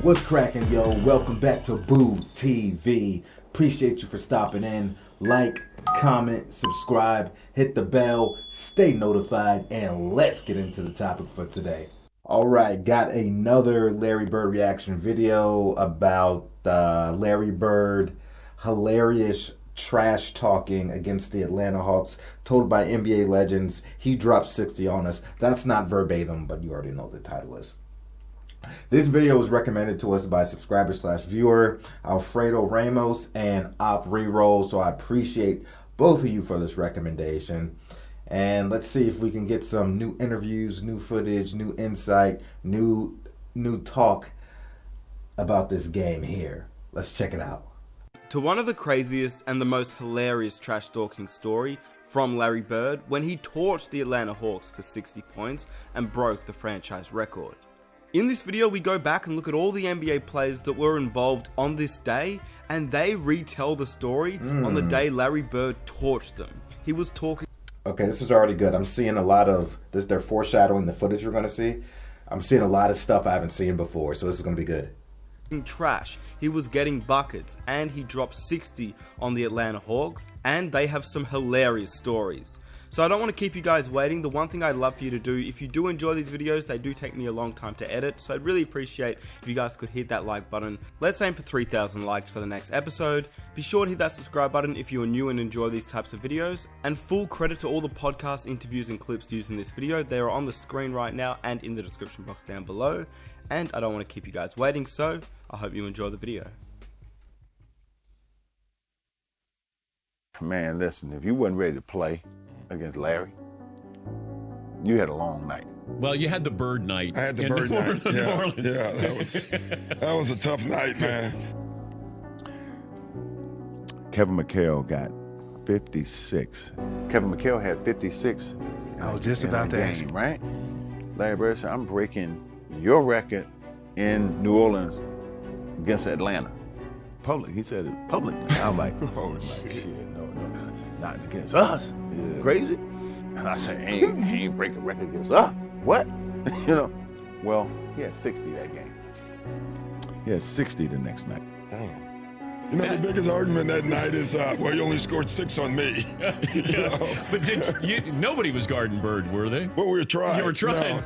What's cracking, yo? Welcome back to Boo TV. Appreciate you for stopping in. Like, comment, subscribe, hit the bell, stay notified, and let's get into the topic for today. Alright, got another Larry Bird reaction video about Larry Bird hilarious trash talking against the Atlanta Hawks, told by NBA legends. He dropped 60 on us. That's not verbatim, but you already know what the title is. This video was recommended to us by subscriber/viewer Alfredo Ramos and Op Reroll, so I appreciate both of you for this recommendation. And let's see if we can get some new interviews, new footage, new insight, new talk about this game here. Let's check it out. To one of the craziest and the most hilarious trash talking story from Larry Bird when he torched the Atlanta Hawks for 60 points and broke the franchise record. In this video, we go back and look at all the NBA players that were involved on this day, and they retell the story on the day Larry Bird torched them. He was talking... Okay, this is already good. I'm seeing a lot of this. They're foreshadowing the footage we're going to see. I'm seeing a lot of stuff I haven't seen before, so this is going to be good. Trash. He was getting buckets, and he dropped 60 on the Atlanta Hawks, and they have some hilarious stories. So I don't want to keep you guys waiting. The one thing I'd love for you to do, if you do enjoy these videos, they do take me a long time to edit, so I'd really appreciate if you guys could hit that like button. Let's aim for 3,000 likes for the next episode. Be sure to hit that subscribe button if you are new and enjoy these types of videos. And full credit to all the podcast interviews and clips used in this video. They are on the screen right now and in the description box down below. And I don't want to keep you guys waiting, so I hope you enjoy the video. Man, listen, if you wasn't ready to play against Larry, you had a long night. Well, you had the Bird night. I had the Bird night. Yeah, that was a tough night, man. Kevin McHale got 56. Kevin McHale had 56. I was just about to ask you, right? Larry Bird said, I'm breaking your record in New Orleans against Atlanta. Public. He said it public. I'm like, oh, shit, no, not against us. Yeah. Crazy? And I said, he ain't breaking a record against us. What? You know? Well, he had 60 that game. He had 60 the next night. Damn. You know, the biggest argument that night is, well, you only scored 6 on me. You know? But nobody was guarding Bird, were they? Well, we were trying. You were trying. No.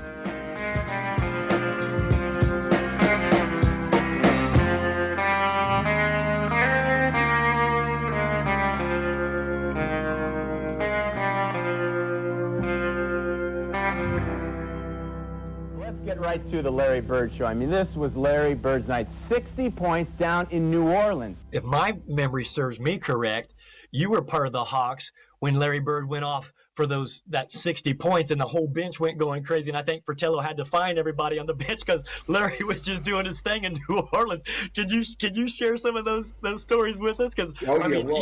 Get right to the Larry Bird show. I mean, this was Larry Bird's night. 60 points down in New Orleans. If my memory serves me correct, you were part of the Hawks when Larry Bird went off for that 60 points, and the whole bench went going crazy. And I think Fratello had to find everybody on the bench because Larry was just doing his thing in New Orleans. Could you share some of those stories with us? Because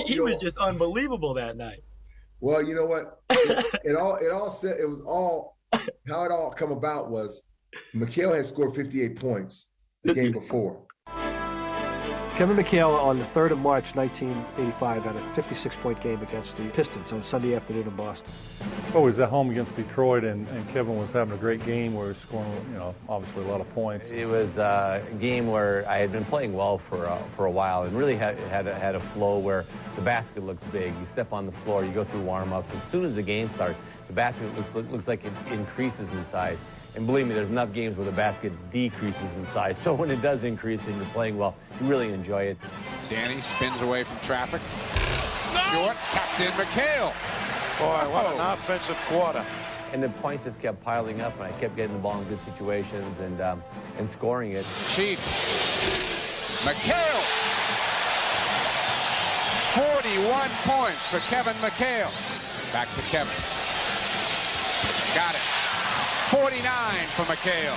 he was just unbelievable that night. Well, you know what? It all how it all come about was McHale had scored 58 points the game before. Kevin McHale on the 3rd of March, 1985, had a 56-point game against the Pistons on Sunday afternoon in Boston. Well, he was at home against Detroit, and Kevin was having a great game where he was scoring, obviously a lot of points. It was a game where I had been playing well for a while and really had a flow where the basket looks big. You step on the floor, you go through warm-ups. As soon as the game starts, the basket looks like it increases in size. And believe me, there's enough games where the basket decreases in size. So when it does increase and you're playing well, you really enjoy it. Danny spins away from traffic. Short, tapped in McHale. Boy, what an offensive quarter. And the points just kept piling up, and I kept getting the ball in good situations and scoring it. Chief. McHale. 41 points for Kevin McHale. Back to Kevin. Got it. 49 for McHale.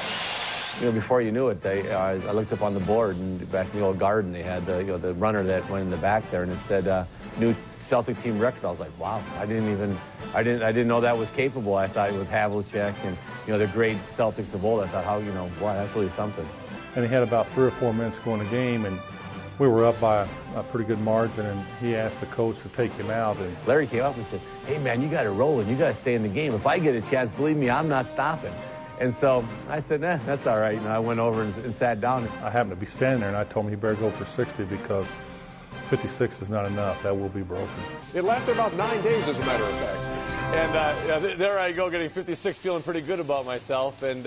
You know, before you knew it, I looked up on the board, and back in the old Garden, they had the runner that went in the back there, and it said new Celtic team record. I was like, wow, I didn't know that was capable. I thought it was Havlicek and the great Celtics of old. I thought, wow, that's really something. And he had about 3 or 4 minutes to go in the game, and we were up by a pretty good margin, and he asked the coach to take him out. And Larry came up and said, hey, man, you got to roll and you got to stay in the game. If I get a chance, believe me, I'm not stopping. And so I said, nah, that's all right. And I went over and sat down. I happened to be standing there, and I told him he better go for 60 because 56 is not enough. That will be broken. It lasted about 9 days, as a matter of fact. And there I go, getting 56, feeling pretty good about myself. And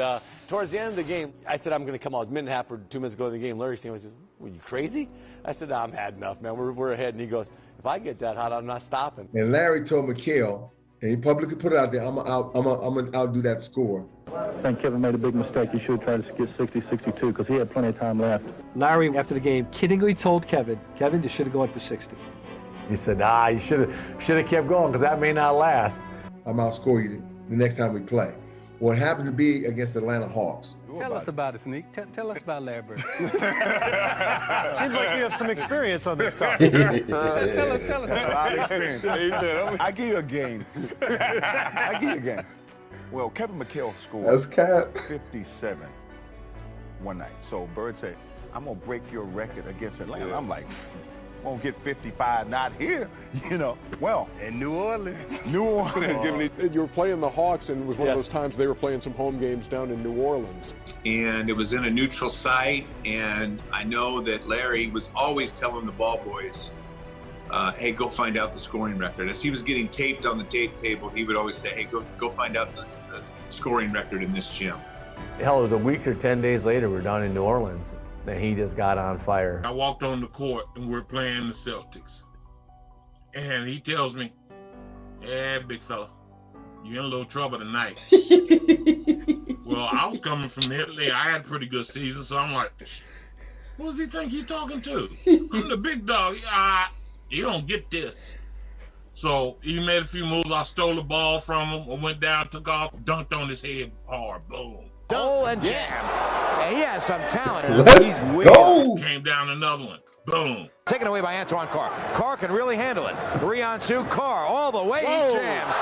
towards the end of the game, I said, I'm going to come out. A minute and a half or 2 minutes ago in the game, Larry said, were you crazy? I said, no, I'm had enough, man. We're ahead. And he goes, if I get that hot, I'm not stopping. And Larry told McHale, and he publicly put it out there, I'm gonna outdo that score. I think Kevin made a big mistake. He should have tried to get 60, 62 because he had plenty of time left. Larry, after the game, kiddingly told Kevin, you should have gone for 60. He said, you should have kept going because that may not last. I'm outscore you the next time we play. What happened to be against the Atlanta Hawks. Tell us about it, Sneak. Tell us about Larry Bird. Seems like you have some experience on this topic. Tell us. A lot of experience. I give you a game. Well, Kevin McHale scored 57 one night. So Bird said, I'm going to break your record against Atlanta. I'm like, won't get 55, not here, Well, in New Orleans. You were playing the Hawks, and it was one of those times they were playing some home games down in New Orleans. And it was in a neutral site, and I know that Larry was always telling the ball boys, hey, go find out the scoring record. As he was getting taped on the tape table, he would always say, hey, go find out the scoring record in this gym. Hell, it was a week or 10 days later, we're down in New Orleans, and he just got on fire. I walked on the court, and we're playing the Celtics. And he tells me, yeah, big fella, you're in a little trouble tonight. Well, I was coming from Italy. I had a pretty good season, so I'm like, who does he think he's talking to? I'm the big dog. You don't get this. So he made a few moves. I stole the ball from him. I went down, took off, dunked on his head hard. Boom. Oh, and jam. Yeah, he has some talent. Let's go. Came down another one. Boom. Taken away by Antoine Carr. Carr can really handle it. 3-on-2. Carr all the way. Whoa. He jams.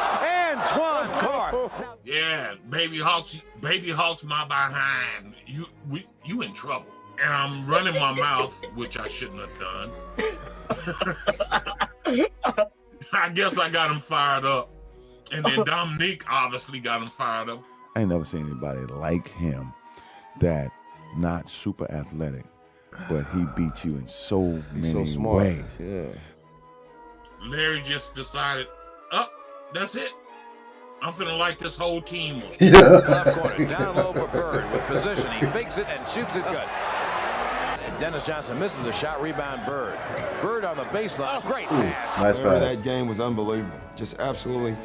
Antoine Carr. Yeah, baby Hawks, my behind. You in trouble. And I'm running my mouth, which I shouldn't have done. I guess I got him fired up. And then Dominique obviously got him fired up. I ain't never seen anybody like him that not super athletic, but he beat you in so many ways. Yeah. Larry just decided, that's it. I'm finna light this whole team up. Yeah. Left corner, down low for Bird with position. He fakes it and shoots it good. And Dennis Johnson misses a shot, rebound Bird. Bird on the baseline, great pass. Nice pass. That game was unbelievable, just absolutely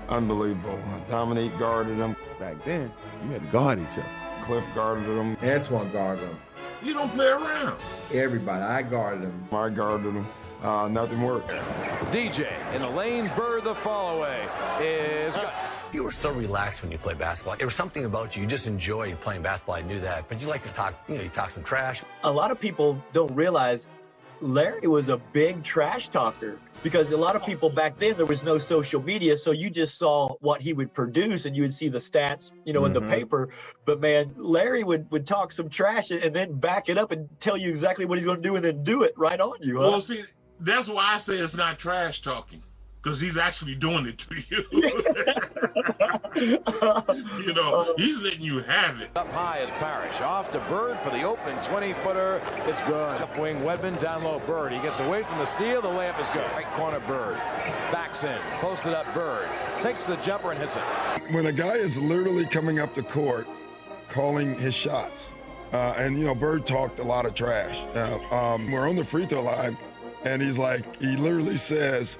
unbelievable. Dominique guarded him. Back then, you had to guard each other. Cliff guarded him. Antoine guarded him. You don't play around. Everybody, I guarded him. I guarded him. Nothing worked. DJ in the lane, Bird the fall away is good. You were so relaxed when you played basketball. There was something about you. You just enjoyed playing basketball. I knew that. But you like to talk, you talk some trash. A lot of people don't realize Larry was a big trash talker because a lot of people back then, there was no social media. So you just saw what he would produce and you would see the stats, in the paper. But man, Larry would talk some trash and then back it up and tell you exactly what he's going to do and then do it right on you. Huh? Well, see, that's why I say it's not trash talking. Because he's actually doing it to you. He's letting you have it. Up high is Parrish. Off to Bird for the open 20-footer. It's good. Left wing Wedman, down low Bird. He gets away from the steal. The layup is good. Right corner Bird. Backs in. Posted up Bird. Takes the jumper and hits it. When a guy is literally coming up the court, calling his shots, and Bird talked a lot of trash. We're on the free throw line, and he literally says,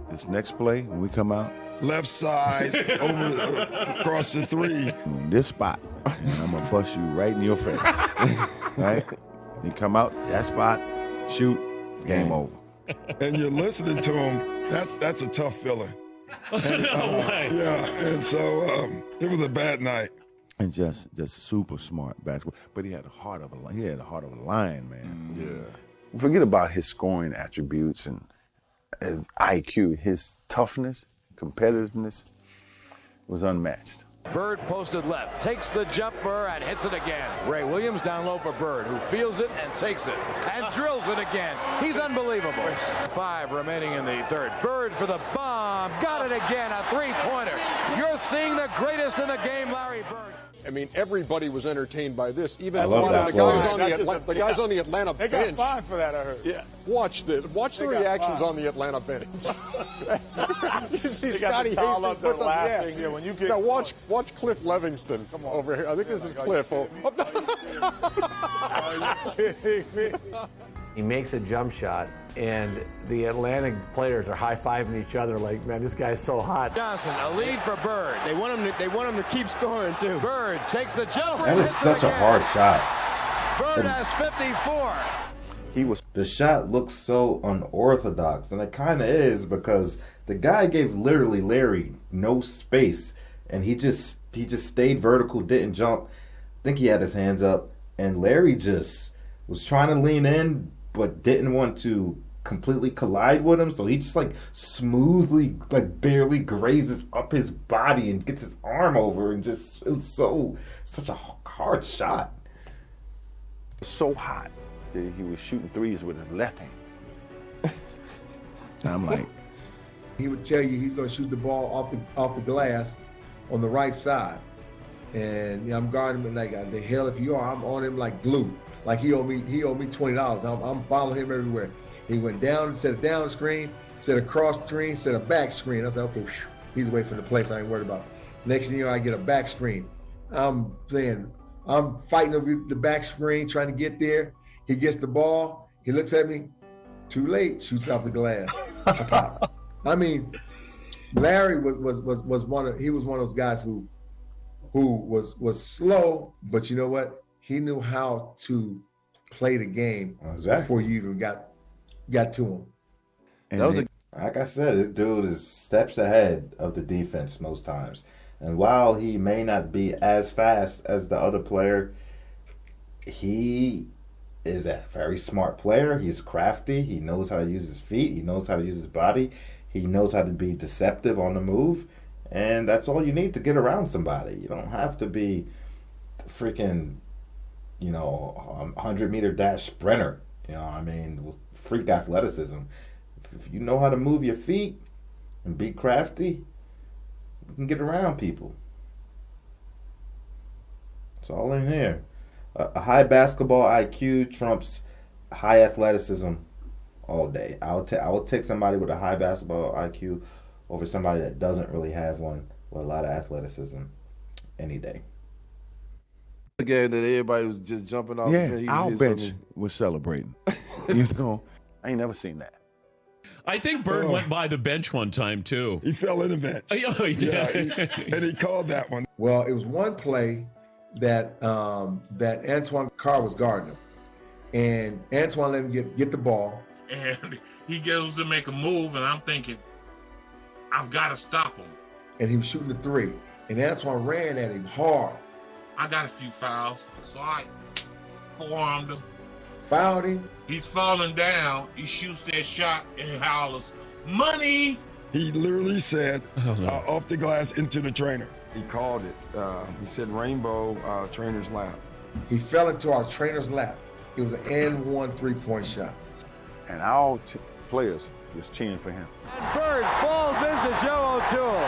this next play, when we come out, left side, across the three. This spot, and I'm going to bust you right in your face. Right? You come out, that spot, shoot, game over. And you're listening to him, that's a tough feeling. And, and so it was a bad night. And just super smart basketball. But he had the heart of a lion, man. Yeah. Forget about his scoring attributes and his IQ, his toughness, competitiveness was unmatched. Bird posted left, takes the jumper and hits it again. Ray Williams down low for Bird, who feels it and takes it and drills it again. He's unbelievable. 5 remaining in the third. Bird for the bomb, got it again, a three-pointer. You're seeing the greatest in the game, Larry Bird. I mean, everybody was entertained by this. Even I love that the guys on the Atlanta They bench. got fined for that, I heard. Yeah, watch the reactions on the Atlanta bench. You see Scotty Hastings up there put them, laughing. Yeah, when you get now watch Cliff Livingston over here. I think this is Cliff. He makes a jump shot, and the Atlanta players are high-fiving each other like, man, this guy's so hot. Johnson, a lead for Bird. They want him to keep scoring too. Bird takes the jumper. That is such a hard shot. Bird has 54. The shot looks so unorthodox, and it kind of is, because the guy gave literally Larry no space, and he just stayed vertical, didn't jump. I think he had his hands up, and Larry just was trying to lean in, but didn't want to completely collide with him, so he just like smoothly, like barely grazes up his body and gets his arm over, and just, it was such a hard shot. It was so hot that he was shooting threes with his left hand. I'm like, he would tell you he's going to shoot the ball off the glass on the right side, and I'm guarding him like the hell if you are. I'm on him like glue. Like he owed me $20. I'm following him everywhere. He went down, set a down screen, set a cross screen, set a back screen. I said, okay, he's away from the place I ain't worried about. Next thing you know, I get a back screen. I'm fighting over the back screen, trying to get there. He gets the ball. He looks at me. Too late. Shoots off the glass. I mean, Larry was one of those guys who was slow, but you know what? He knew how to play the game before you even got to him. And like I said, this dude is steps ahead of the defense most times. And while he may not be as fast as the other player, he is a very smart player. He's crafty. He knows how to use his feet. He knows how to use his body. He knows how to be deceptive on the move. And that's all you need to get around somebody. You don't have to be freaking, 100-meter dash sprinter. With freak athleticism. If you know how to move your feet and be crafty, you can get around people. It's all in here. A high basketball IQ trumps high athleticism all day. I will take somebody with a high basketball IQ over somebody that doesn't really have one with a lot of athleticism any day. The game that everybody was just jumping off. Yeah, our bench was celebrating. I ain't never seen that. I think Bird went by the bench one time too. He fell in the bench. Oh, he did. Yeah, and he called that one. Well, it was one play that Antoine Carr was guarding him, and Antoine let him get the ball, and he goes to make a move, and I'm thinking, I've got to stop him. And he was shooting the three, and Antoine ran at him hard. I got a few fouls, so I forearmed him. Fouled him. He's falling down. He shoots that shot and he hollers, "Money!" He literally said, off the glass into the trainer. He called it. He said rainbow trainer's lap. He fell into our trainer's lap. It was an N1 three-point shot. And our players was cheering for him. And Bird falls into Joe O'Toole.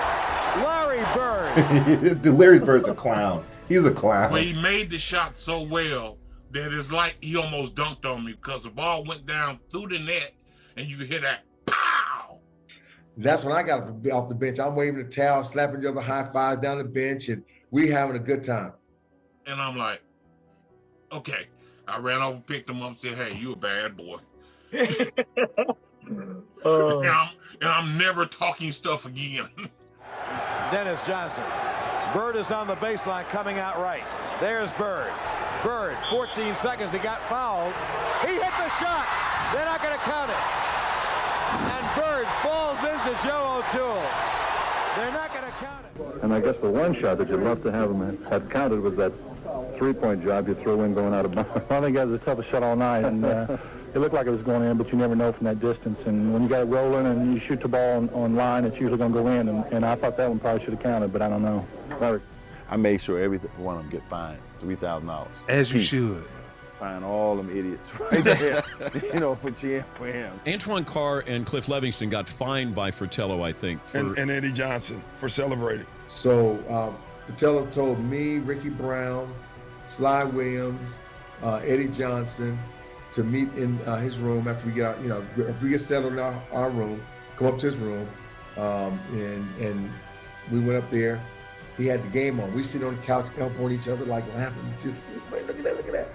Larry Bird. Larry Bird's a clown. He's a clown. Well, he made the shot so well that it's like he almost dunked on me because the ball went down through the net and you could hear that pow. That's when I got off the bench. I'm waving the towel, slapping each other high fives down the bench, and we having a good time. And I'm like, okay. I ran over, picked him up, and said, "Hey, you a bad boy." And I'm never talking stuff again. Dennis Johnson. Bird is on the baseline coming out right. There's Bird. Bird, 14 seconds, he got fouled. He hit the shot. They're not going to count it. And Bird falls into Joe O'Toole. They're not going to count it. And I guess the one shot that you'd love to have him have counted was that three-point job you throw in going out of bounds. I think that was the toughest shot all night, and it looked like it was going in, but you never know from that distance. And when you got it rolling and you shoot the ball on line, it's usually going to go in. And I thought that one probably should have counted, but I don't know. I made sure every one of them get fined $3,000. As you should. Fine all them idiots right there, for cheering for him. Antoine Carr and Cliff Livingston got fined by Fratello, I think. And Eddie Johnson for celebrating. So Fratello told me, Ricky Brown, Sly Williams, Eddie Johnson to meet in his room after we get out, if we get settled in our room, come up to his room, and we went up there. He had the game on. We sit on the couch, elbowing each other, like laughing. Just, look at that.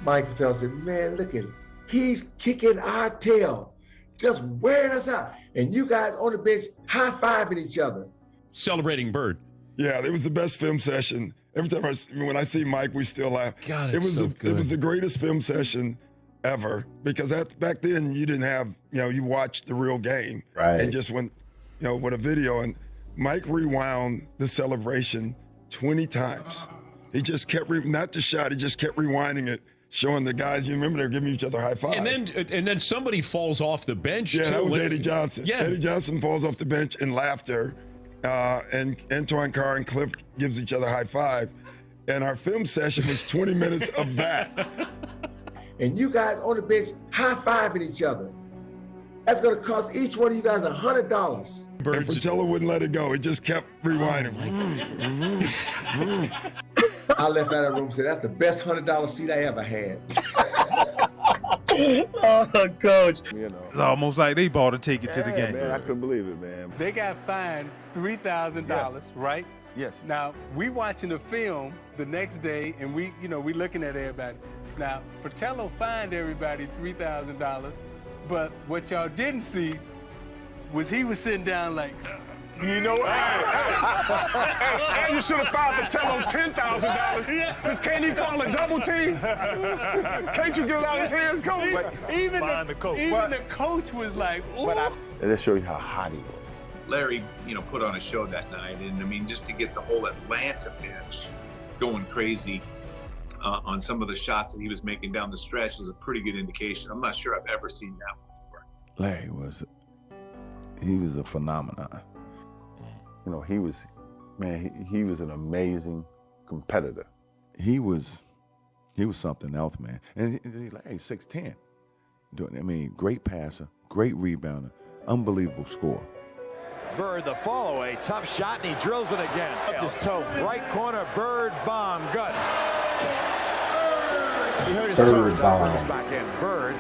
Mike Fratello said, man, look at him. He's kicking our tail, just wearing us out. And you guys on the bench high-fiving each other. Celebrating Bird. Yeah, it was the best film session. Every time when I see Mike, we still laugh. God, it was good. It was the greatest film session ever, because back then you didn't have, you watched the real game. Right. And just went, with a video. And Mike rewound the celebration 20 times. He just kept, not the shot, he just kept rewinding it, showing the guys. You remember they were giving each other high five. And then somebody falls off the bench. Yeah, too. that was Eddie Johnson. Yeah. Eddie Johnson falls off the bench in laughter, and Antoine Carr and Cliff gives each other high five. And our film session was 20 minutes of that. And you guys on the bench high-fiving each other. That's gonna cost each one of you guys $100. And Fratello wouldn't let it go. He just kept rewinding. I left out of the room and said, that's the best $100 seat I ever had. Oh, Coach. It's almost like they bought a ticket to the game. Man, I couldn't believe it, man. They got fined $3,000, right? Yes. Now, we watching the film the next day, and we looking at everybody. Now, Fratello fined everybody $3,000, but what y'all didn't see was he was sitting down like, you know what? And you should have fined Fratello $10,000. Because can't he call a double team? Can't you get it out of his hands, coach? Even the coach was like, ooh. And that show you how hot he was. Larry, put on a show that night, and I mean, just to get the whole Atlanta bench going crazy on some of the shots that he was making down the stretch was a pretty good indication. I'm not sure I've ever seen that before. Larry was a phenomenon. He was an amazing competitor. He was something else, man. And Larry's 6'10". Great passer, great rebounder, unbelievable scorer. Bird, the fall away, tough shot, and he drills it again. Up his toe. Right corner, Bird, bomb, gut. He hurt his toe. Bird back in. Bird.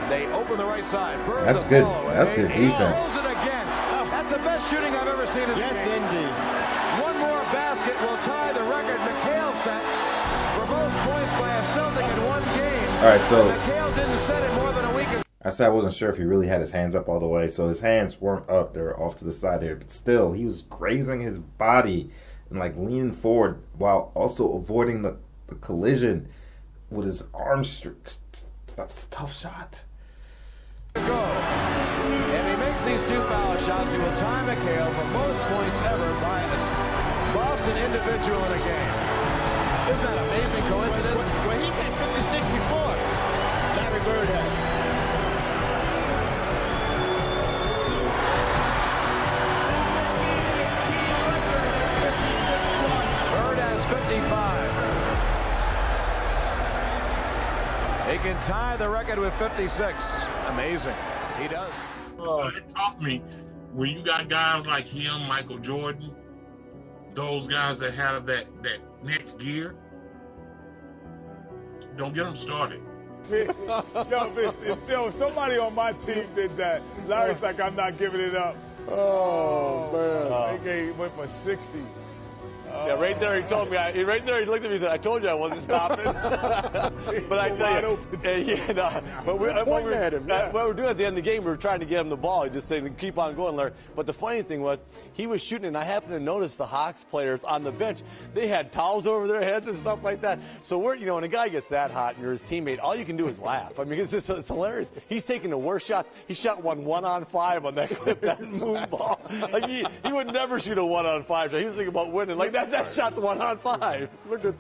They open the right side. Bird, that's good. That's good defense. He it again. That's the best shooting I've ever seen in the game. Yes, indeed. One more basket will tie the record McHale set for most points by a Celtic in one game. All right, so McHale didn't set it more than a week ago. I said I wasn't sure if he really had his hands up all the way, so his hands weren't up; they were off to the side here. But still, he was grazing his body and leaning forward while also avoiding the collision with his arms. That's a tough shot. Go. If he makes these two foul shots, he will tie McHale for most points ever by a Boston individual in a game. Isn't that an amazing coincidence? Well, he's had 56 before. Larry Bird has. Bird has 55. He can tie the record with 56. Amazing. He does. It taught me when you got guys like him, Michael Jordan, those guys that have that next gear, don't get them started. Yo, somebody on my team did that. Larry's like, I'm not giving it up. Oh, man. He went for 60. Yeah, right there he told me. Right there he looked at me and said, I told you I wasn't stopping. But I tell you, what we're doing at the end of the game, we were trying to get him the ball. He just saying, keep on going, Larry. But the funny thing was, he was shooting, and I happened to notice the Hawks players on the bench. They had towels over their heads and stuff like that. So when a guy gets that hot and you're his teammate, all you can do is laugh. I mean, it's hilarious. He's taking the worst shots. He shot one 1-on-5 on that clip, that moon ball. He would never shoot a 1-on-5 shot. He was thinking about winning. That shot's 1-on-5. Look at.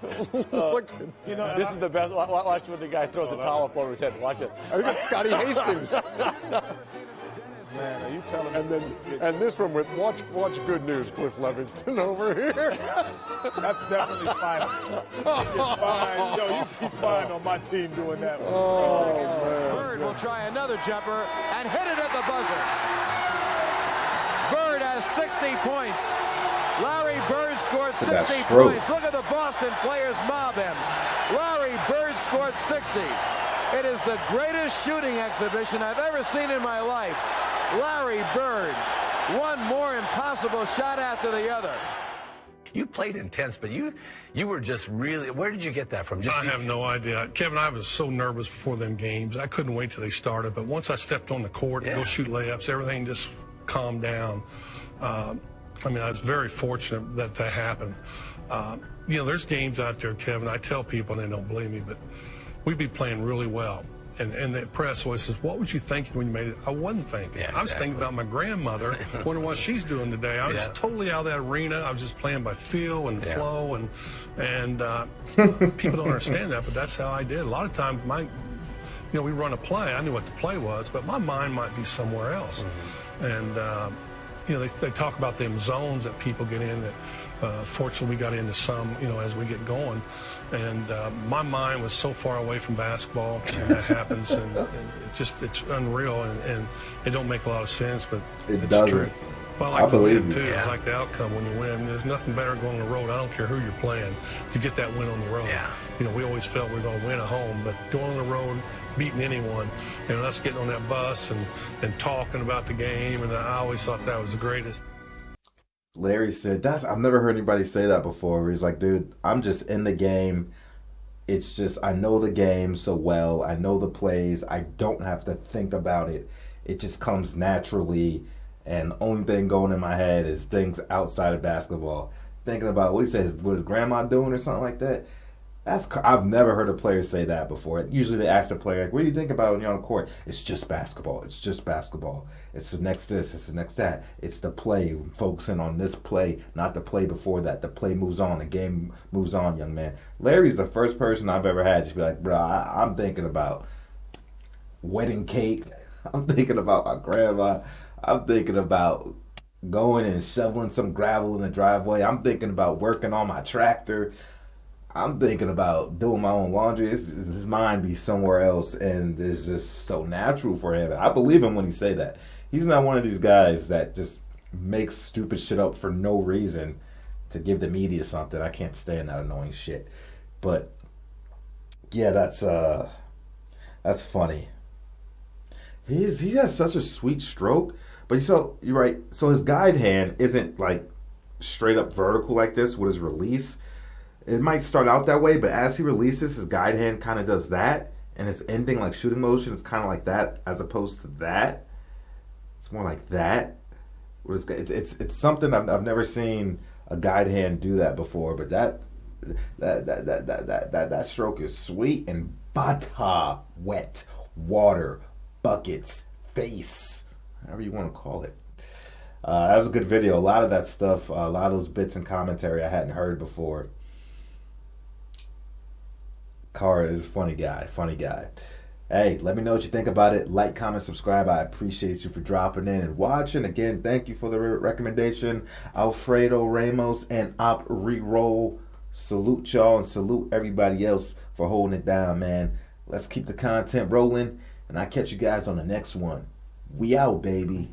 This is the best. Watch when the guy throws the towel up over his head. Watch it. I think it's Scotty Hastings. Man, are you telling me? And this one with watch Good News, Cliff Levingston over here. That's definitely fine. Yo, you be fine on my team doing that. Bird will try another jumper and hit it at the buzzer. Bird has has 60 points. Larry Bird scored Look at 60 that stroke. points. Look at the Boston players mob him. Larry Bird scored 60. It is the greatest shooting exhibition I've ever seen in my life. Larry Bird, one more impossible shot after the other. You played intense, but you were just really. Where did you get that from? I have no idea. Kevin, I was so nervous before them games. I couldn't wait till they started. But once I stepped on the court and go shoot layups, everything just calmed down. I mean, I was very fortunate that that happened. You know, there's games out there, Kevin. I tell people, and they don't believe me, but we'd be playing really well. And the press always says, what was you thinking when you made it? I wasn't thinking. I was thinking about my grandmother, wondering what she's doing today. I was totally out of that arena. I was just playing by feel and flow. And people don't understand that, but that's how I did. A lot of times, we run a play. I knew what the play was, but my mind might be somewhere else. And, they talk about them zones that people get in that, fortunately, we got into some, as we get going. And my mind was so far away from basketball, and that happens, and it's unreal, and it don't make a lot of sense, but it doesn't. True. Well, I like I the win, believe too. you. I like the outcome when you win. There's nothing better than going on the road. I don't care who you're playing, to get that win on the road. We always felt we were going to win at home, but going on the road, beating anyone, us getting on that bus and talking about the game, and I always thought that was the greatest. Larry said, I've never heard anybody say that before. Where he's like, dude, I'm just in the game. It's just, I know the game so well. I know the plays. I don't have to think about it. It just comes naturally. And the only thing going in my head is things outside of basketball. Thinking about what he says, what is grandma doing or something like that. I've never heard a player say that before. Usually they ask the player, like, what do you think about when you're on the court? It's just basketball. It's just basketball. It's the next this. It's the next that. It's the play. Focusing on this play, not the play before that. The play moves on. The game moves on, young man. Larry's the first person I've ever had just be like, bro, I'm thinking about wedding cake. I'm thinking about my grandma. I'm thinking about going and shoveling some gravel in the driveway. I'm thinking about working on my tractor. I'm thinking about doing my own laundry. His mind be somewhere else, and it's just so natural for him. I believe him when he say that. He's not one of these guys that just makes stupid shit up for no reason to give the media something. I can't stand that annoying shit. But yeah, that's funny. He has such a sweet stroke, but you're right. So his guide hand isn't like straight up vertical like this with his release. It might start out that way, but as he releases, his guide hand kind of does that, and his ending, like shooting motion, is kind of like that, as opposed to that. It's more like that. It's something I've never seen a guide hand do that before, but that stroke is sweet, and bata, wet, water, buckets, face, however you want to call it. That was a good video. A lot of that stuff, a lot of those bits and commentary I hadn't heard before. Cara is a funny guy. Hey, let me know what you think about it. Like, comment, subscribe. I appreciate you for dropping in and watching. Again, thank you for the recommendation. Alfredo Ramos and Op Reroll. Salute y'all and salute everybody else for holding it down, man. Let's keep the content rolling, and I'll catch you guys on the next one. We out, baby.